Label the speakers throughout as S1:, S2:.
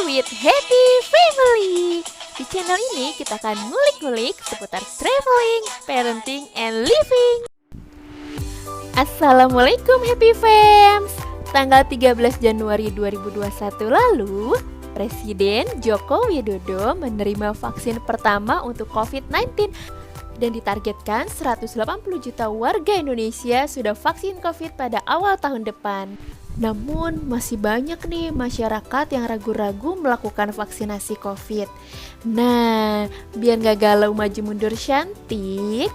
S1: with Happy Family. Di channel ini kita akan ngulik-ngulik seputar traveling, parenting, and living. Assalamualaikum Happy Fams. Tanggal 13 Januari 2021 lalu, Presiden Joko Widodo menerima vaksin pertama untuk COVID-19 dan ditargetkan 180 juta warga Indonesia sudah vaksin COVID pada awal tahun depan. Namun masih banyak nih masyarakat yang ragu-ragu melakukan vaksinasi COVID. Nah, biar gak galau maju mundur cantik,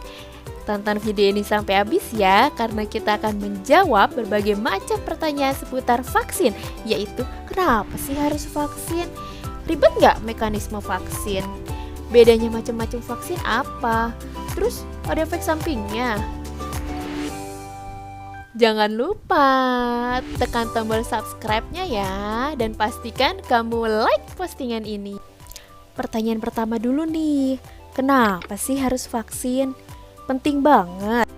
S1: tonton video ini sampai habis ya, karena kita akan menjawab berbagai macam pertanyaan seputar vaksin, yaitu kenapa sih harus vaksin? Ribet nggak mekanisme vaksin? Bedanya macam-macam vaksin apa? Terus ada efek sampingnya? Jangan lupa tekan tombol subscribe-nya ya, dan pastikan kamu like postingan ini. Pertanyaan pertama dulu nih, kenapa sih harus vaksin? Penting banget.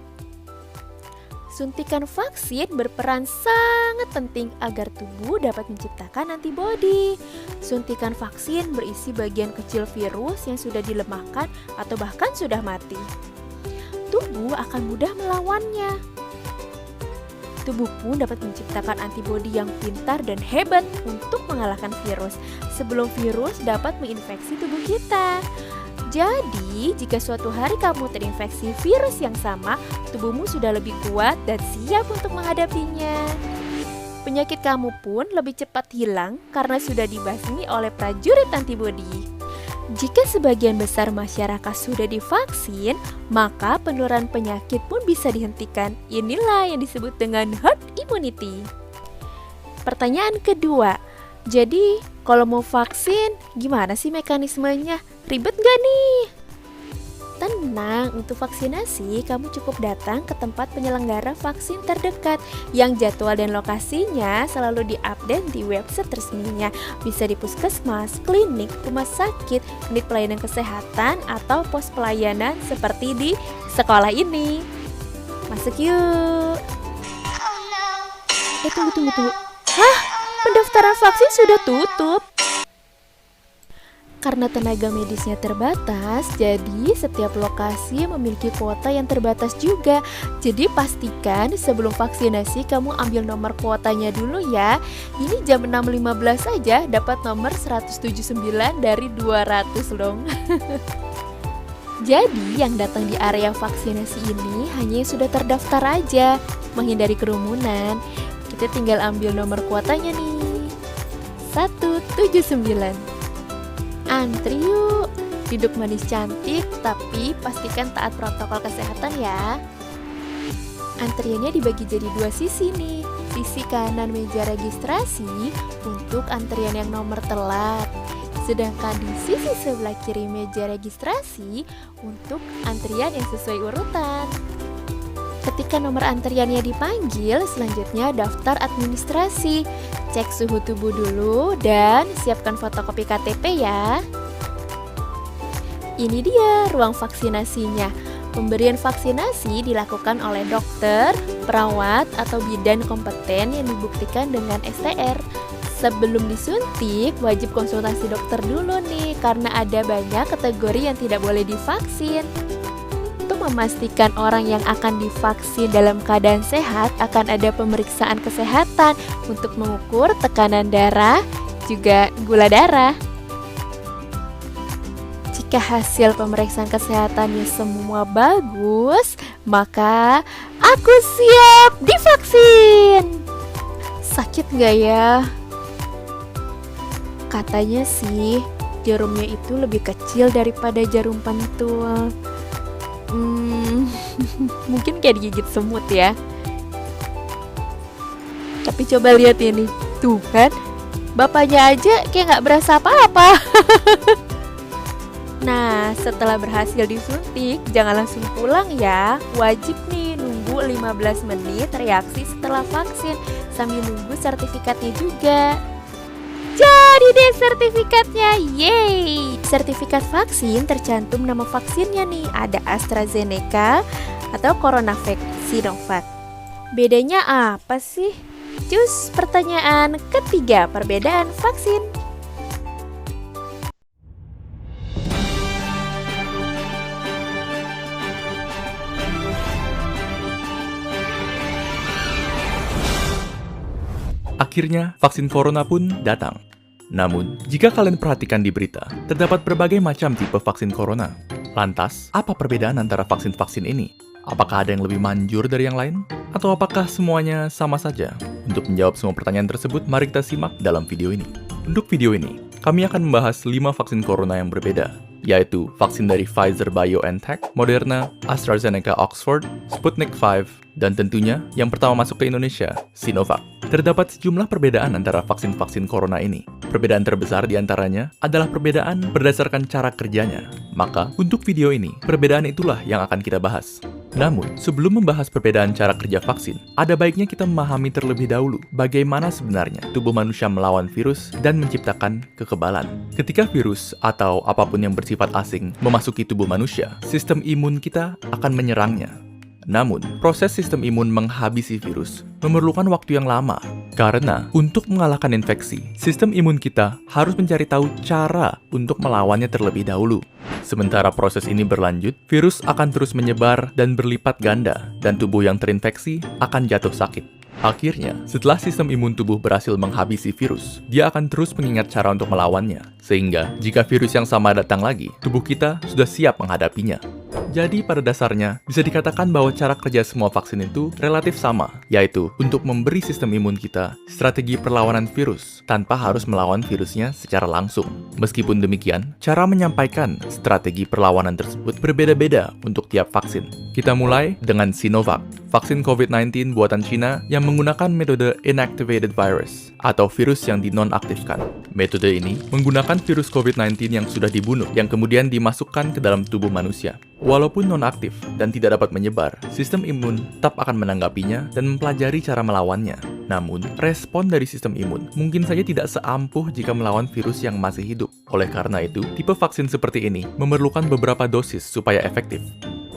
S1: Suntikan vaksin berperan sangat penting agar tubuh dapat menciptakan antibodi. Suntikan vaksin berisi bagian kecil virus yang sudah dilemahkan atau bahkan sudah mati. Tubuh akan mudah melawannya. Tubuh pun dapat menciptakan antibodi yang pintar dan hebat untuk mengalahkan virus sebelum virus dapat menginfeksi tubuh kita. Jadi, jika suatu hari kamu terinfeksi virus yang sama, tubuhmu sudah lebih kuat dan siap untuk menghadapinya. Penyakit kamu pun lebih cepat hilang karena sudah dibasmi oleh prajurit antibodi. Jika sebagian besar masyarakat sudah divaksin, maka penularan penyakit pun bisa dihentikan. Inilah yang disebut dengan herd immunity. Pertanyaan kedua, jadi kalau mau vaksin, gimana sih mekanismenya? Ribet gak nih? Tenang, untuk vaksinasi kamu cukup datang ke tempat penyelenggara vaksin terdekat yang jadwal dan lokasinya selalu diupdate di website resminya. Bisa di puskesmas, klinik, rumah sakit, unit pelayanan kesehatan, atau pos pelayanan seperti di sekolah ini. Masuk yuk. Tunggu. Hah? Pendaftaran vaksin sudah tutup. Karena tenaga medisnya terbatas, jadi setiap lokasi memiliki kuota yang terbatas juga. Jadi pastikan sebelum vaksinasi kamu ambil nomor kuotanya dulu ya. Ini jam 6.15 saja dapat nomor 179 dari 200 dong. Jadi yang datang di area vaksinasi ini hanya yang sudah terdaftar aja. Menghindari kerumunan, kita tinggal ambil nomor kuotanya nih, 179. Antri yuk, duduk manis cantik, tapi pastikan taat protokol kesehatan ya. Antriannya dibagi jadi dua sisi nih. Sisi kanan meja registrasi untuk antrian yang nomor telat, sedangkan di sisi sebelah kiri meja registrasi untuk antrian yang sesuai urutan. Ketika nomor antriannya dipanggil, selanjutnya daftar administrasi. Cek suhu tubuh dulu dan siapkan fotokopi KTP ya. Ini dia ruang vaksinasinya. Pemberian vaksinasi dilakukan oleh dokter, perawat, atau bidan kompeten yang dibuktikan dengan STR. Sebelum disuntik, wajib konsultasi dokter dulu nih, karena ada banyak kategori yang tidak boleh divaksin. Memastikan orang yang akan divaksin dalam keadaan sehat, akan ada pemeriksaan kesehatan untuk mengukur tekanan darah, juga gula darah. Jika hasil pemeriksaan kesehatannya semua bagus, maka aku siap divaksin. Sakit nggak ya? Katanya sih jarumnya itu lebih kecil daripada jarum pentul. Mungkin kayak digigit semut ya. Tapi coba lihat ini, tuh kan, bapaknya aja kayak gak berasa apa-apa. Nah, setelah berhasil disuntik, jangan langsung pulang ya. Wajib nih nunggu 15 menit reaksi setelah vaksin, sambil nunggu sertifikatnya juga. Jadi deh sertifikatnya, yeay! Sertifikat vaksin tercantum nama vaksinnya nih, ada AstraZeneca atau CoronaVac, Sinovac. Bedanya apa sih? Cus, pertanyaan ketiga, perbedaan vaksin.
S2: Akhirnya, vaksin corona pun datang. Namun, jika kalian perhatikan di berita, terdapat berbagai macam tipe vaksin corona. Lantas, apa perbedaan antara vaksin-vaksin ini? Apakah ada yang lebih manjur dari yang lain? Atau apakah semuanya sama saja? Untuk menjawab semua pertanyaan tersebut, mari kita simak dalam video ini. Untuk video ini, kami akan membahas 5 vaksin corona yang berbeda, yaitu vaksin dari Pfizer BioNTech, Moderna, AstraZeneca Oxford, Sputnik V, dan tentunya yang pertama masuk ke Indonesia, Sinovac. Terdapat sejumlah perbedaan antara vaksin-vaksin corona ini. Perbedaan terbesar di antaranya adalah perbedaan berdasarkan cara kerjanya. Maka, untuk video ini, perbedaan itulah yang akan kita bahas. Namun, sebelum membahas perbedaan cara kerja vaksin, ada baiknya kita memahami terlebih dahulu bagaimana sebenarnya tubuh manusia melawan virus dan menciptakan kekebalan. Ketika virus atau apapun yang bersifat asing memasuki tubuh manusia, sistem imun kita akan menyerangnya. Namun, proses sistem imun menghabisi virus memerlukan waktu yang lama. Karena, untuk mengalahkan infeksi, sistem imun kita harus mencari tahu cara untuk melawannya terlebih dahulu. Sementara proses ini berlanjut, virus akan terus menyebar dan berlipat ganda, dan tubuh yang terinfeksi akan jatuh sakit. Akhirnya, setelah sistem imun tubuh berhasil menghabisi virus, dia akan terus mengingat cara untuk melawannya. Sehingga, jika virus yang sama datang lagi, tubuh kita sudah siap menghadapinya. Jadi pada dasarnya, bisa dikatakan bahwa cara kerja semua vaksin itu relatif sama, yaitu untuk memberi sistem imun kita strategi perlawanan virus tanpa harus melawan virusnya secara langsung. Meskipun demikian, cara menyampaikan strategi perlawanan tersebut berbeda-beda untuk tiap vaksin. Kita mulai dengan Sinovac, vaksin COVID-19 buatan Cina yang menggunakan metode inactivated virus atau virus yang dinonaktifkan. Metode ini menggunakan virus COVID-19 yang sudah dibunuh yang kemudian dimasukkan ke dalam tubuh manusia. Walaupun non-aktif dan tidak dapat menyebar, sistem imun tetap akan menanggapinya dan mempelajari cara melawannya. Namun, respon dari sistem imun mungkin saja tidak seampuh jika melawan virus yang masih hidup. Oleh karena itu, tipe vaksin seperti ini memerlukan beberapa dosis supaya efektif.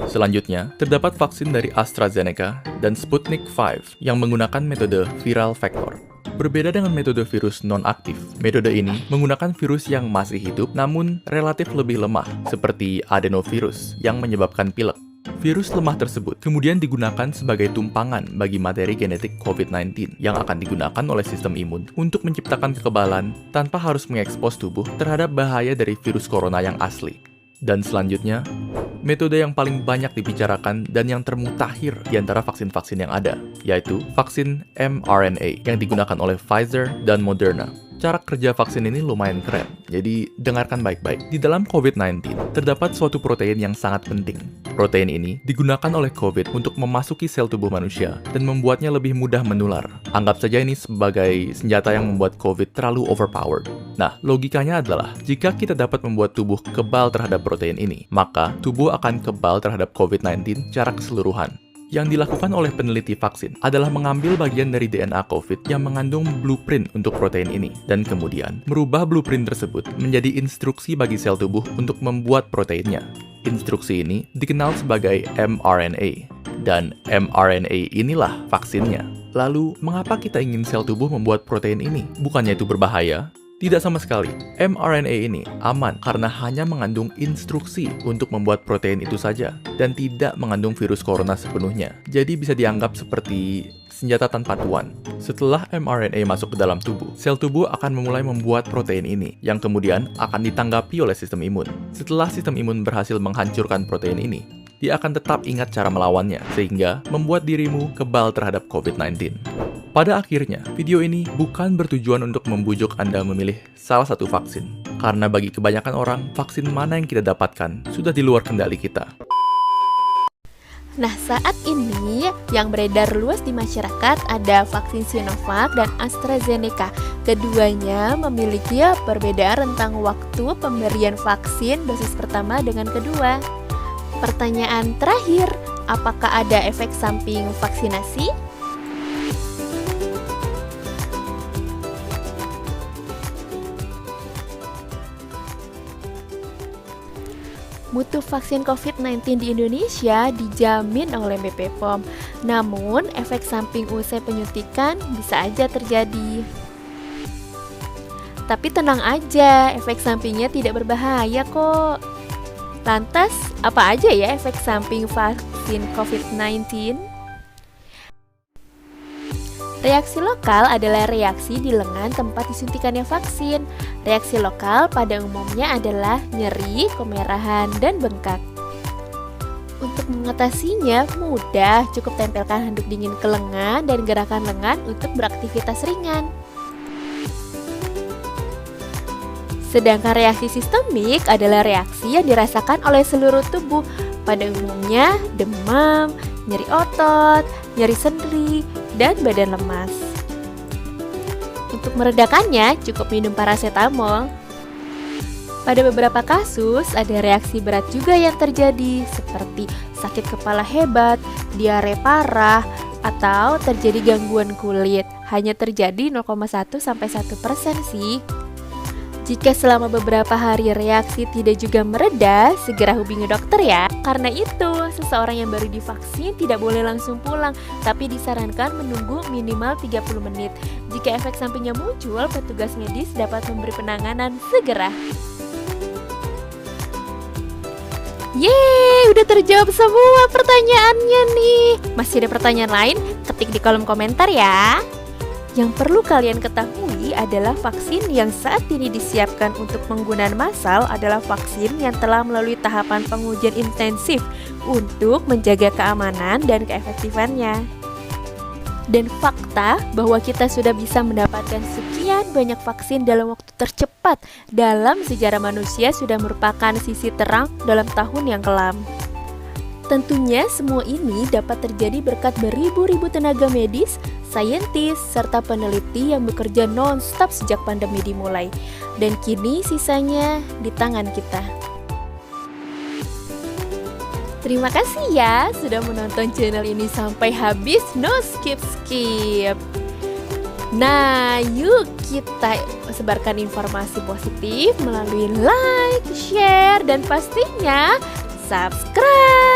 S2: Selanjutnya, terdapat vaksin dari AstraZeneca dan Sputnik V yang menggunakan metode viral vector. Berbeda dengan metode virus non-aktif, metode ini menggunakan virus yang masih hidup namun relatif lebih lemah, seperti adenovirus yang menyebabkan pilek. Virus lemah tersebut kemudian digunakan sebagai tumpangan bagi materi genetik COVID-19 yang akan digunakan oleh sistem imun untuk menciptakan kekebalan tanpa harus mengekspos tubuh terhadap bahaya dari virus corona yang asli. Dan selanjutnya, metode yang paling banyak dibicarakan dan yang termutakhir di antara vaksin-vaksin yang ada, yaitu vaksin mRNA yang digunakan oleh Pfizer dan Moderna. Cara kerja vaksin ini lumayan keren, jadi dengarkan baik-baik. Di dalam COVID-19, terdapat suatu protein yang sangat penting. Protein ini digunakan oleh COVID untuk memasuki sel tubuh manusia dan membuatnya lebih mudah menular. Anggap saja ini sebagai senjata yang membuat COVID terlalu overpowered. Nah, logikanya adalah, jika kita dapat membuat tubuh kebal terhadap protein ini, maka tubuh akan kebal terhadap COVID-19 secara keseluruhan. Yang dilakukan oleh peneliti vaksin adalah mengambil bagian dari DNA COVID yang mengandung blueprint untuk protein ini, dan kemudian merubah blueprint tersebut menjadi instruksi bagi sel tubuh untuk membuat proteinnya. Instruksi ini dikenal sebagai mRNA, dan mRNA inilah vaksinnya. Lalu, mengapa kita ingin sel tubuh membuat protein ini? Bukannya itu berbahaya? Tidak sama sekali. mRNA ini aman karena hanya mengandung instruksi untuk membuat protein itu saja dan tidak mengandung virus corona sepenuhnya. Jadi bisa dianggap seperti senjata tanpa tuan. Setelah mRNA masuk ke dalam tubuh, sel tubuh akan memulai membuat protein ini yang kemudian akan ditanggapi oleh sistem imun. Setelah sistem imun berhasil menghancurkan protein ini, dia akan tetap ingat cara melawannya sehingga membuat dirimu kebal terhadap COVID-19. Pada akhirnya, video ini bukan bertujuan untuk membujuk Anda memilih salah satu vaksin. Karena bagi kebanyakan orang, vaksin mana yang kita dapatkan sudah di luar kendali kita.
S1: Nah, saat ini yang beredar luas di masyarakat ada vaksin Sinovac dan AstraZeneca. Keduanya memiliki perbedaan rentang waktu pemberian vaksin dosis pertama dengan kedua. Pertanyaan terakhir, apakah ada efek samping vaksinasi? Mutu vaksin COVID-19 di Indonesia dijamin oleh BP POM. Namun, efek samping usai penyuntikan bisa aja terjadi. Tapi tenang aja, efek sampingnya tidak berbahaya kok. Lantas, apa aja ya efek samping vaksin COVID-19? Reaksi lokal adalah reaksi di lengan tempat disuntikannya vaksin. Reaksi lokal pada umumnya adalah nyeri, kemerahan, dan bengkak. Untuk mengatasinya mudah, cukup tempelkan handuk dingin ke lengan dan gerakan lengan untuk beraktivitas ringan. Sedangkan reaksi sistemik adalah reaksi yang dirasakan oleh seluruh tubuh, pada umumnya demam, nyeri otot, nyeri sendi, dan badan lemas. Untuk meredakannya, cukup minum paracetamol. Pada beberapa kasus, ada reaksi berat juga yang terjadi, seperti sakit kepala hebat, diare parah, atau terjadi gangguan kulit. Hanya terjadi 0,1-1% sih. Jika selama beberapa hari reaksi tidak juga mereda, segera hubungi dokter ya. Karena itu, seseorang yang baru divaksin tidak boleh langsung pulang, tapi disarankan menunggu minimal 30 menit. Jika efek sampingnya muncul, petugas medis dapat memberi penanganan segera. Yeay, udah terjawab semua pertanyaannya nih. Masih ada pertanyaan lain? Ketik di kolom komentar ya. Yang perlu kalian ketahui adalah vaksin yang saat ini disiapkan untuk penggunaan massal adalah vaksin yang telah melalui tahapan pengujian intensif untuk menjaga keamanan dan keefektifannya. Dan fakta bahwa kita sudah bisa mendapatkan sekian banyak vaksin dalam waktu tercepat dalam sejarah manusia sudah merupakan sisi terang dalam tahun yang kelam. Tentunya semua ini dapat terjadi berkat beribu-ribu tenaga medis, saintis, serta peneliti yang bekerja non-stop sejak pandemi dimulai. Dan kini sisanya di tangan kita. Terima kasih ya sudah menonton channel ini sampai habis, no skip-skip. Nah, yuk kita sebarkan informasi positif melalui like, share, dan pastinya subscribe.